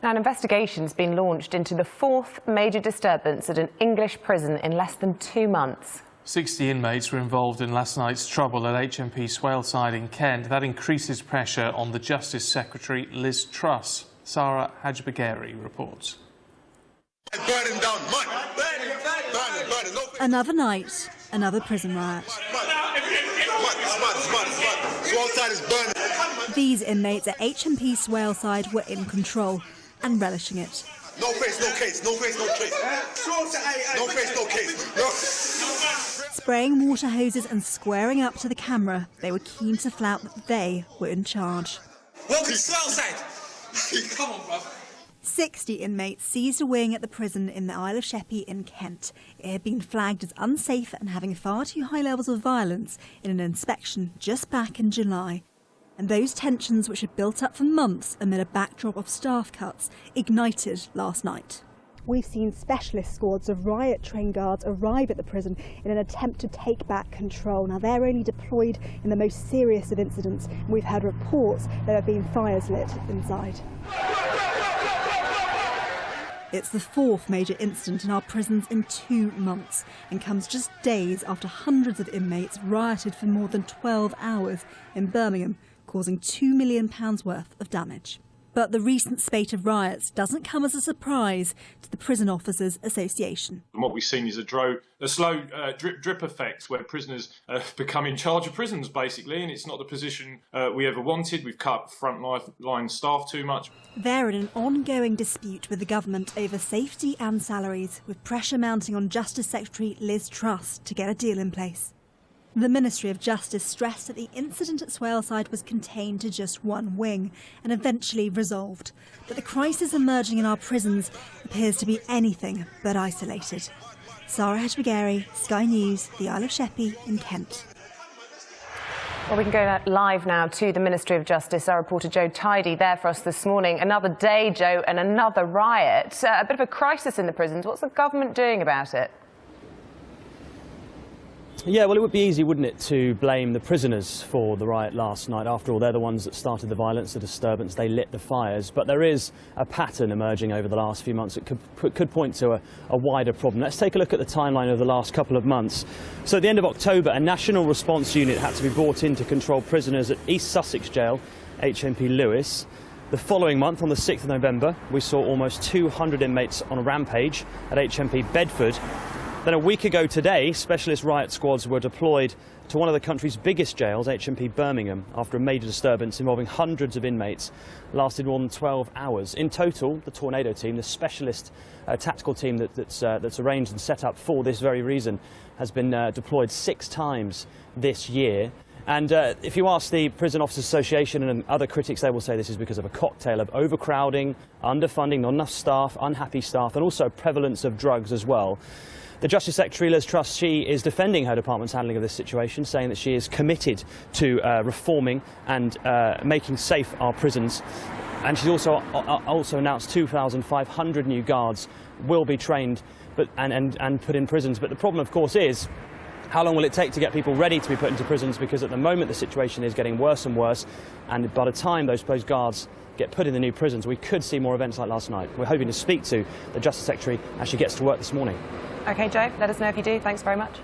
Now, an investigation's been launched into the fourth major disturbance at an English prison in less than 2 months. 60 inmates were involved in last night's trouble at HMP Swaleside in Kent. That increases pressure on the Justice Secretary, Lizz Trust. Sarah Hajbagheri reports. Another night, another prison riot. These inmates at HMP Swaleside were in control and relishing it. No face, no case, no face, no case. No face, no case. No. Spraying water hoses and squaring up to the camera, they were keen to flout that they were in charge. Welcome to Swaleside. Come on, bruv. 60 inmates seized a wing at the prison in the Isle of Sheppey in Kent. It had been flagged as unsafe and having far too high levels of violence in an inspection just back in July. And those tensions, which had built up for months amid a backdrop of staff cuts, ignited last night. We've seen specialist squads of riot-trained guards arrive at the prison in an attempt to take back control. Now, they're only deployed in the most serious of incidents, and we've heard reports there have been fires lit inside. It's the fourth major incident in our prisons in 2 months, and comes just days after hundreds of inmates rioted for more than 12 hours in Birmingham, causing £2 million worth of damage. But the recent spate of riots doesn't come as a surprise to the Prison Officers Association. And what we've seen is a slow drip effect where prisoners become in charge of prisons, basically, and it's not the position we ever wanted. We've cut frontline staff too much. They're in an ongoing dispute with the government over safety and salaries, with pressure mounting on Justice Secretary Lizz Trust to get a deal in place. The Ministry of Justice stressed that the incident at Swaleside was contained to just one wing and eventually resolved. But the crisis emerging in our prisons appears to be anything but isolated. Sarah Hajbagheri, Sky News, the Isle of Sheppey in Kent. Well, we can go live now to the Ministry of Justice. Our reporter Joe Tidy there for us this morning. Another day, Joe, and another riot. A bit of a crisis in the prisons. What's the government doing about it? Yeah, well, it would be easy, wouldn't it, to blame the prisoners for the riot last night. After all, they're the ones that started the violence, the disturbance, they lit the fires. But there is a pattern emerging over the last few months that could point to a wider problem. Let's take a look at the timeline of the last couple of months. So at the end of October, a national response unit had to be brought in to control prisoners at East Sussex Jail, HMP Lewis. The following month, on the 6th of November, we saw almost 200 inmates on a rampage at HMP Bedford. Then a week ago today, specialist riot squads were deployed to one of the country's biggest jails, HMP Birmingham, after a major disturbance involving hundreds of inmates. Lasted more than 12 hours. In total, the Tornado team, the specialist tactical team that's arranged and set up for this very reason, has been deployed 6 times this year. And if you ask the Prison Officers Association and other critics, they will say this is because of a cocktail of overcrowding, underfunding, not enough staff, unhappy staff, and also prevalence of drugs as well. The Justice Secretary, Lizz Trust, she is defending her department's handling of this situation, saying that she is committed to reforming and making safe our prisons. And she's also announced 2,500 new guards will be trained and put in prisons. But the problem, of course, is how long will it take to get people ready to be put into prisons? Because at the moment the situation is getting worse and worse, and by the time those guards get put in the new prisons, we could see more events like last night. We're hoping to speak to the Justice Secretary as she gets to work this morning. OK, Joe, let us know if you do. Thanks very much.